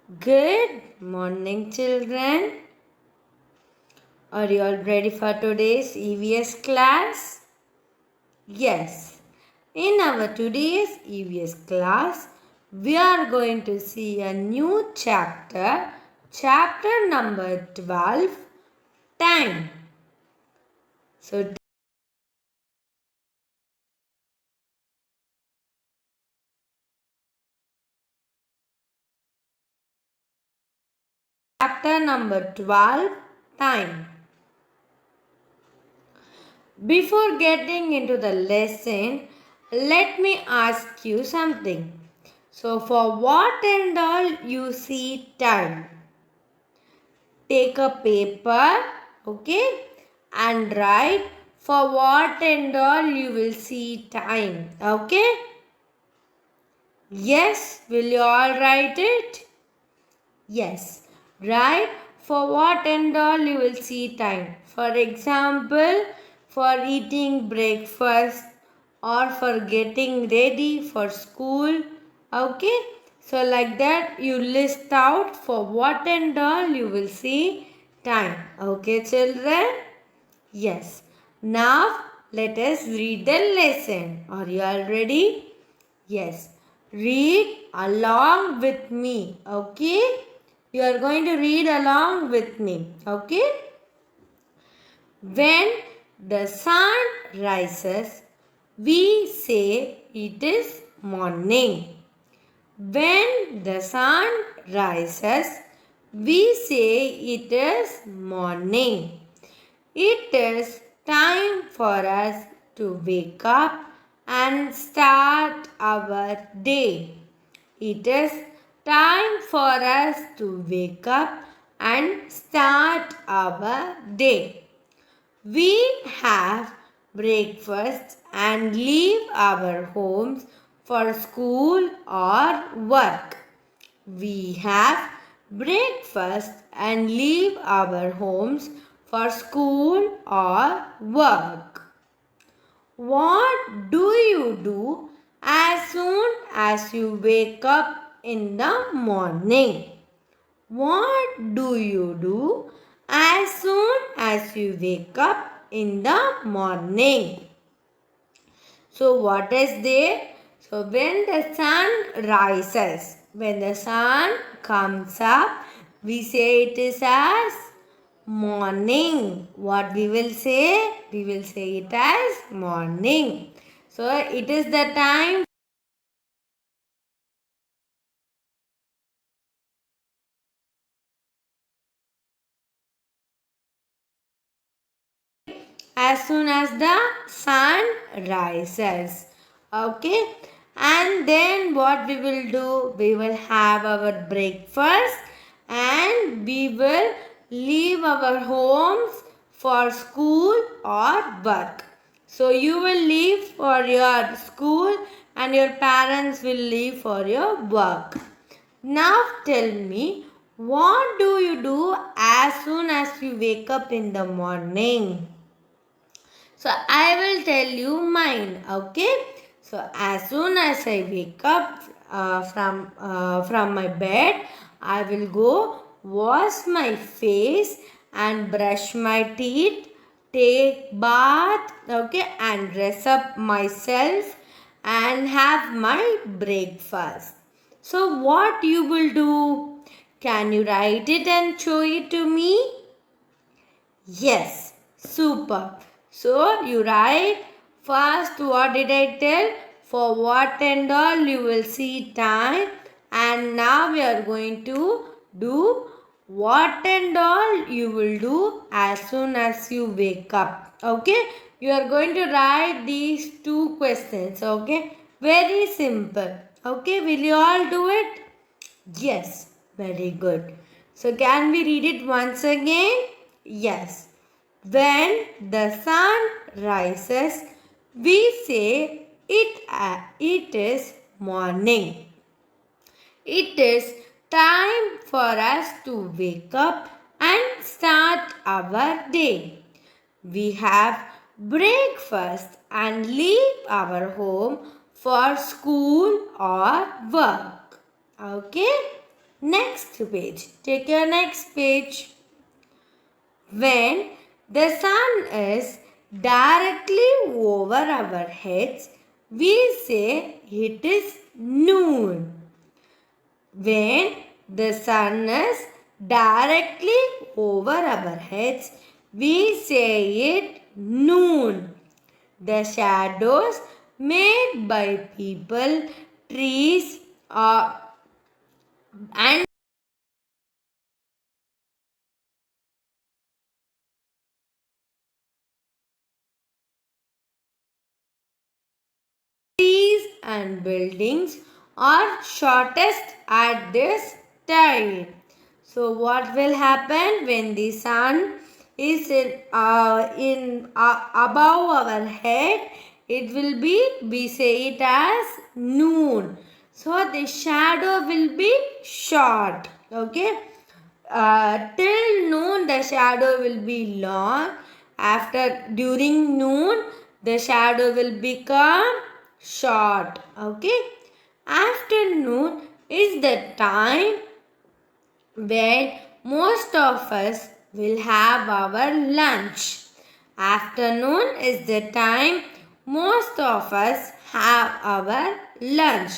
Good morning, children. Are you all ready for today's EVS class? Yes. In our today's EVS class, we are going to see a new chapter, chapter number 12, Time. So, chapter number 12, Time. Before getting into the lesson, let me ask you something. So, for what and all you see time? Take a paper, okay, and write for what and all you will see time, okay? Yes, will you all write it? Yes, right? For what and all you will see time. For example, for eating breakfast or for getting ready for school. Okay? So, like that, you list out for what and all you will see time. Okay, children? Yes. Now, let us read the lesson. Are you all ready? Yes. Read along with me. Okay? You are going to read along with me. Okay? When the sun rises, we say it is morning. When the sun rises, we say it is morning. It is time for us to wake up and start our day. It is time for us to wake up and start our day. We have breakfast and leave our homes for school or work. We have breakfast and leave our homes for school or work. What do you do as soon as you wake up in the morning? What do you do as soon as you wake up in the morning? So, what is there? So, when the sun rises, when the sun comes up, we say it is as morning. What we will say? We will say it as morning. So, it is the time as soon as the sun rises. Okay, and then what we will do? We will have our breakfast and we will leave our homes for school or work. So you will leave for your school and your parents will leave for your work. Now tell me, what do you do as soon as you wake up in the morning? So I will tell you mine, okay? So as soon as I wake up from my bed, I will go wash my face and brush my teeth, take bath, okay, and dress up myself and have my breakfast. So what you will do? Can you write it and show it to me? Yes, super. So you write first what did I tell? For what and all you will see time, and now we are going to do what and all you will do as soon as you wake up. Okay, you are going to write these two questions. Okay, very simple. Okay, will you all do it? Yes, very good. So can we read it once again? Yes. When the sun rises, we say it is morning. It is time for us to wake up and start our day. We have breakfast and leave our home for school or work. Okay? Next page. Take your next page. When the sun is directly over our heads, we say it is noon. When the sun is directly over our heads, we say it noon. The shadows made by people, trees, and trees and buildings are shortest at this time. So what will happen when the sun is above our head? It will be, we say it as noon. So the shadow will be short. Okay. Till noon the shadow will be long. During noon the shadow will become short. Okay. Afternoon is the time when most of us will have our lunch. Afternoon is the time most of us have our lunch.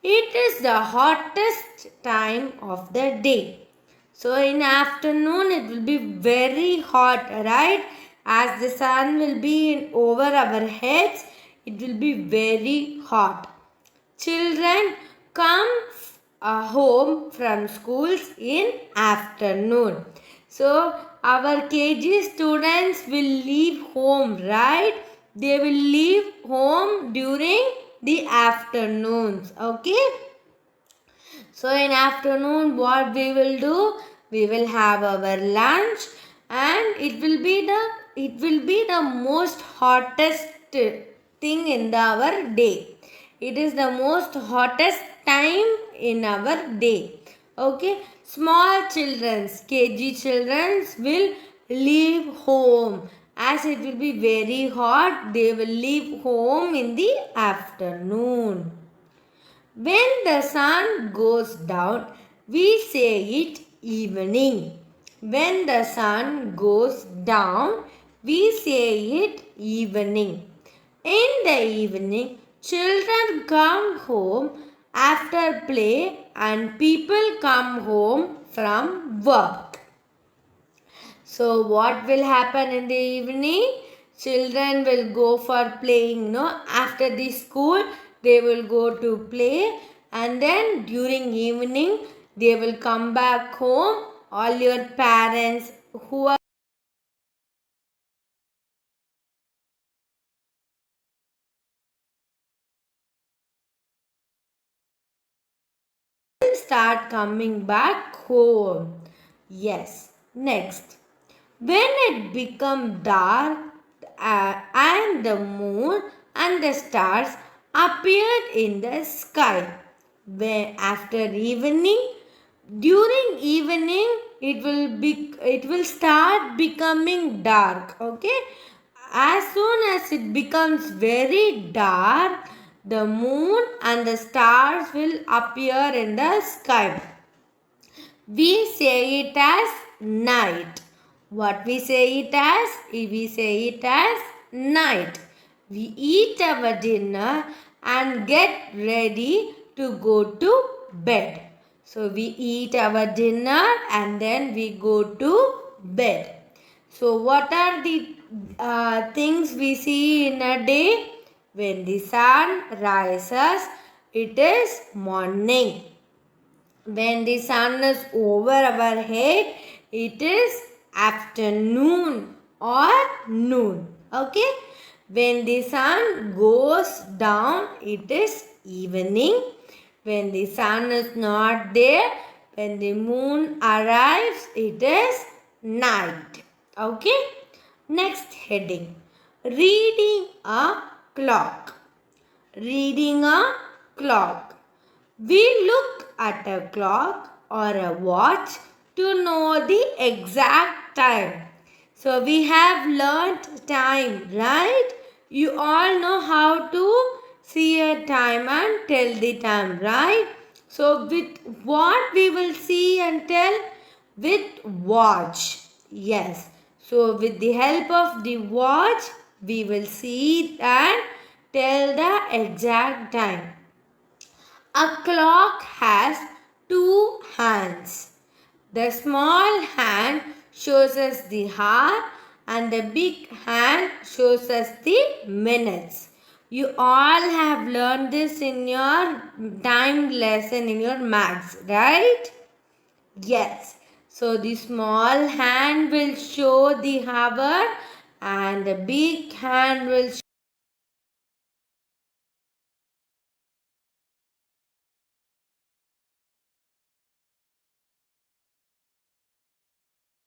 It is the hottest time of the day. So in afternoon it will be very hot, right? As the sun will be over our heads, it will be very hot. Children come home from schools in afternoon. So our KG students will leave home, right? They will leave home during the afternoons. Okay. So in afternoon what we will do? We will have our lunch and it will be the most hottest thing in our day. It is the most hottest time in our day. Okay. Small children's, KG children's will leave home. As it will be very hot, they will leave home in the afternoon. When the sun goes down, we say it evening. When the sun goes down, we say it evening. In the evening, children come home after play and people come home from work. So what will happen in the evening? Children will go for playing, no? After the school, they will go to play and then during evening, they will come back home. All your parents who are start coming back home. Yes. Next. When it becomes dark and the moon and the stars appeared in the sky. When after evening, during evening it will start becoming dark. Okay. As soon as it becomes very dark, the moon and the stars will appear in the sky. We say it as night. What we say it as? We say it as night. We eat our dinner and get ready to go to bed. So we eat our dinner and then we go to bed. So what are the things we see in a day? When the sun rises, it is morning. When the sun is over our head, it is afternoon or noon. Okay. When the sun goes down, it is evening. When the sun is not there, when the moon arrives, it is night. Okay. Next heading. Reading a clock. Reading a clock. We look at a clock or a watch to know the exact time. So we have learnt time, right? You all know how to see a time and tell the time, right? So with what we will see and tell? With watch. Yes. So with the help of the watch, we will see and tell the exact time. A clock has two hands. The small hand shows us the hour and the big hand shows us the minutes. You all have learned this in your time lesson in your maths, right? Yes. So the small hand will show the hour and the big hand will show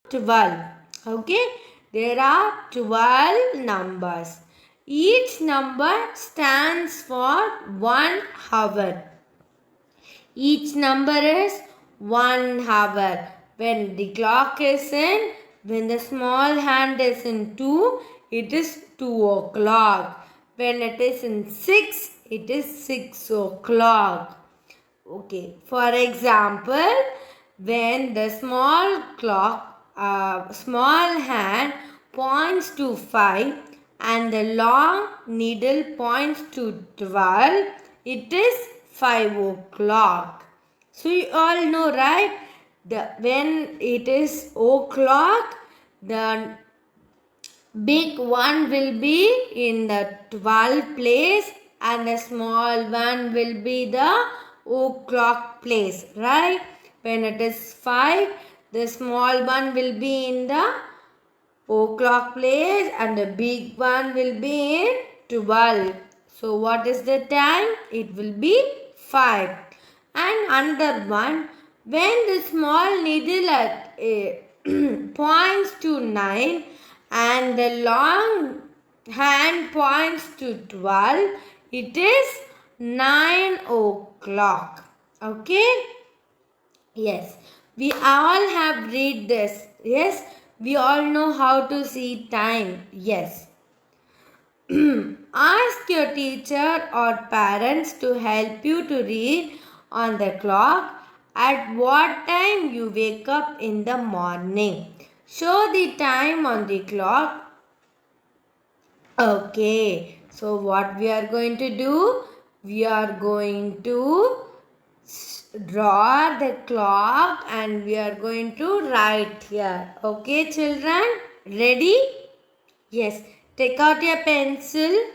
12. Okay, there are 12 numbers. Each number stands for 1 hour. Each number is 1 hour. When the clock is in, when the small hand is in 2, it is 2 o'clock. When it is in 6, it is 6 o'clock. Okay, for example, when the small hand points to 5 and the long needle points to 12, it is 5 o'clock. So you all know, right? When it is o'clock, the big one will be in the 12 place and the small one will be the o'clock place, right? When it is 5, the small one will be in the o'clock place and the big one will be in 12. So what is the time? It will be 5. And another one, when the small needle points to 9 and the long hand points to 12, it is 9 o'clock. Okay? Yes, we all have read this. Yes, we all know how to see time. Yes. Ask your teacher or parents to help you to read on the clock at what time you wake up in the morning. Show the time on the clock. Okay, so what we are going to do? We are going to draw the clock and we are going to write here. Okay, children? Ready? Yes. Take out your pencil.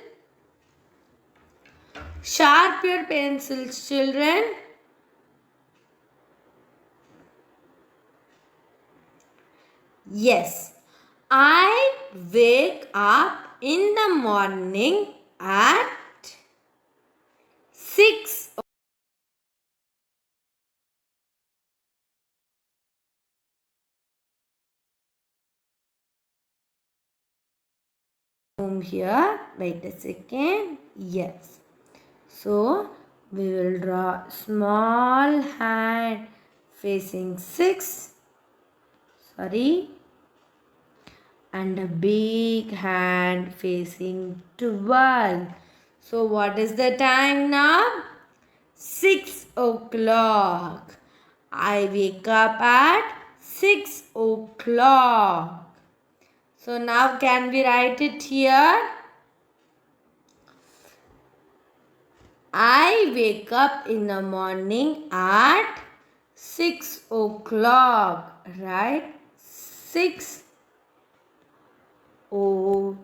Sharp your pencils, children. Yes. I wake up in the morning at 6. Here, wait a second. Yes. So, we will draw small hand facing 6. Sorry. And a big hand facing 12. So, what is the time now? 6 o'clock. I wake up at 6 o'clock. So, now can we write it here? I wake up in the morning at 6 o'clock, right? 6 o'clock.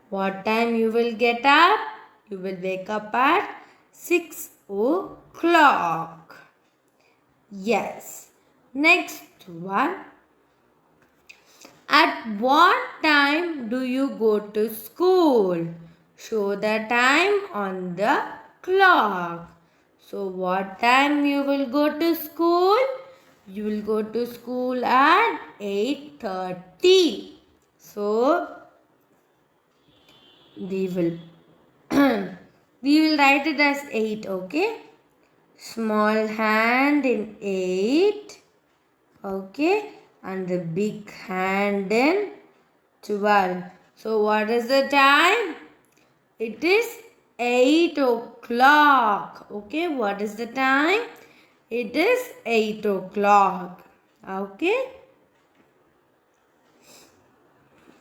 What time you will get up? You will wake up at 6 o'clock. Yes. Next one. At what time do you go to school? Show the time on the clock. So what time you will go to school? You will go to school at 8:30. So we will we will write it as 8, okay? Small hand in 8. Okay, and the big hand in 12. So what is the time? It is 8 o'clock. Okay, what is the time? It is 8 o'clock. Okay.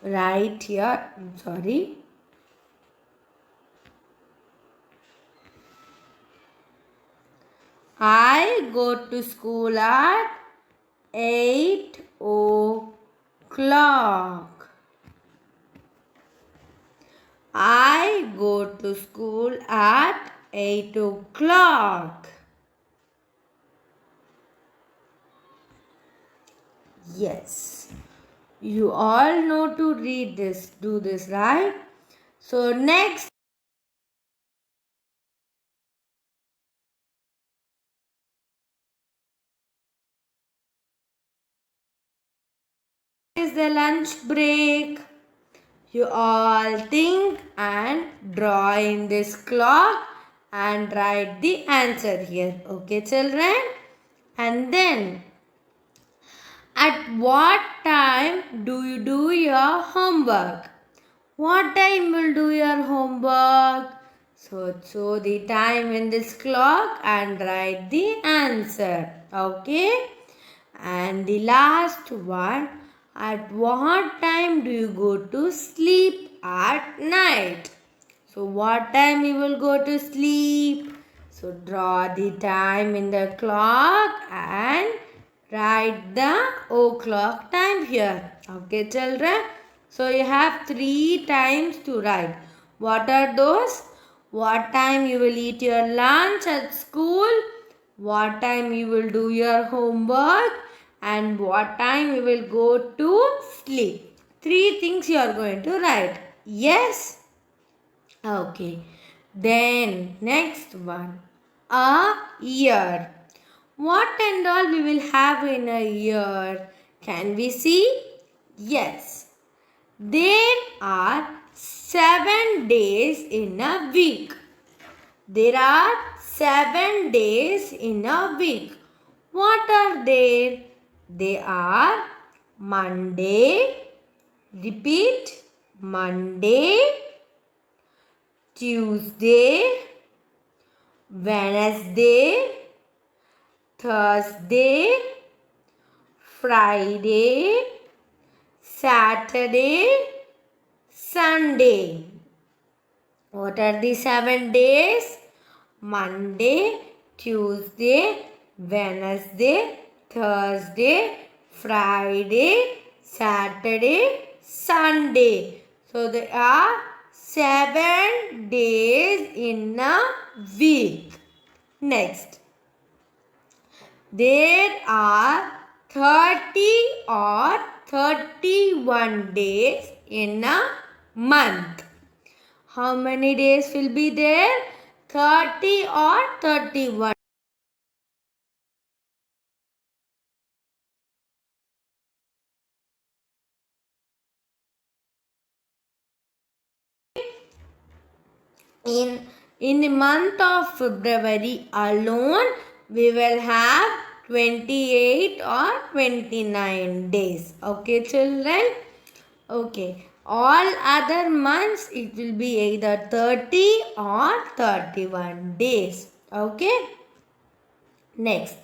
Right here. I'm sorry. I go to school at 8 o'clock. I go to school at 8 o'clock. Yes. You all know to read this, do this, right? So next is the lunch break. You all think and draw in this clock and write the answer here. Okay, children? And then, at what time do you do your homework? What time will do your homework? So, show the time in this clock and write the answer. Okay? And the last one, at what time do you go to sleep at night? So what time you will go to sleep? So draw the time in the clock and write the o'clock time here. Okay, children? So you have 3 times to write. What are those? What time you will eat your lunch at school? What time you will do your homework? And what time you will go to sleep? 3 things you are going to write. Yes? Okay. Then next one. A year. What and all we will have in a year? Can we see? Yes. There are 7 days in a week. There are 7 days in a week. What are they? They are Monday. Repeat. Monday, Tuesday, Wednesday, Thursday, Friday, Saturday, Sunday. What are the 7 days? Monday, Tuesday, Wednesday, Thursday, Friday, Saturday, Sunday. So there are 7 days in a week. Next. There are 30 or 31 days in a month. How many days will be there? 30 or 31. In the month of February alone, we will have 28 or 29 days. Okay, children? Okay. All other months, it will be either 30 or 31 days. Okay? Next.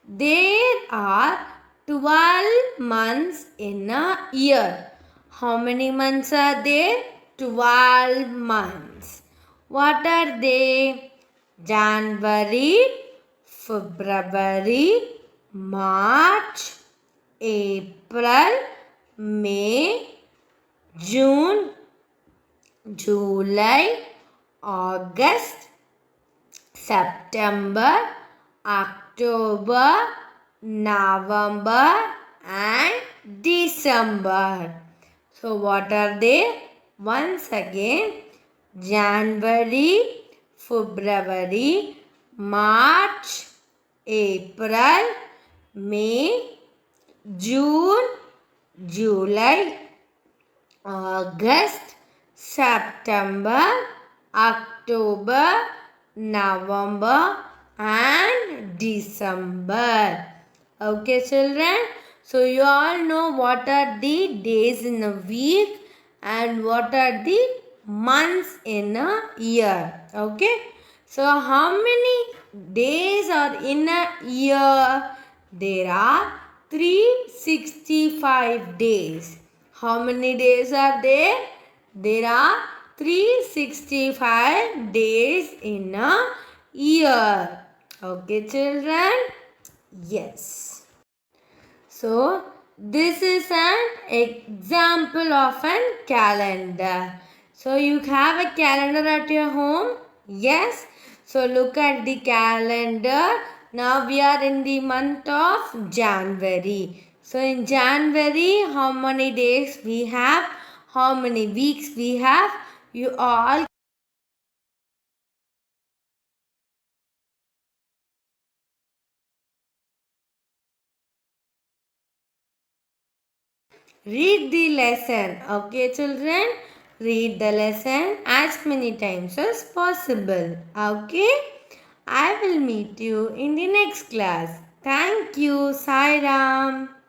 There are 12 months in a year. How many months are there? 12 months. What are they? January, February, March, April, May, June, July, August, September, October, November and December. So what are they? Once again, January, February, March, April, May, June, July, August, September, October, November and December. Okay, children. So you all know what are the days in a week and what are the months in a year. Okay. So how many days are in a year? There are 365 days. How many days are there? There are 365 days in a year. Okay, children? Yes. So, this is an example of a calendar. So, you have a calendar at your home? Yes. So, look at the calendar. Now, we are in the month of January. So, in January, how many days we have? How many weeks we have? You all read the lesson. Okay, children? Read the lesson as many times as possible. Okay? I will meet you in the next class. Thank you, Sai Ram.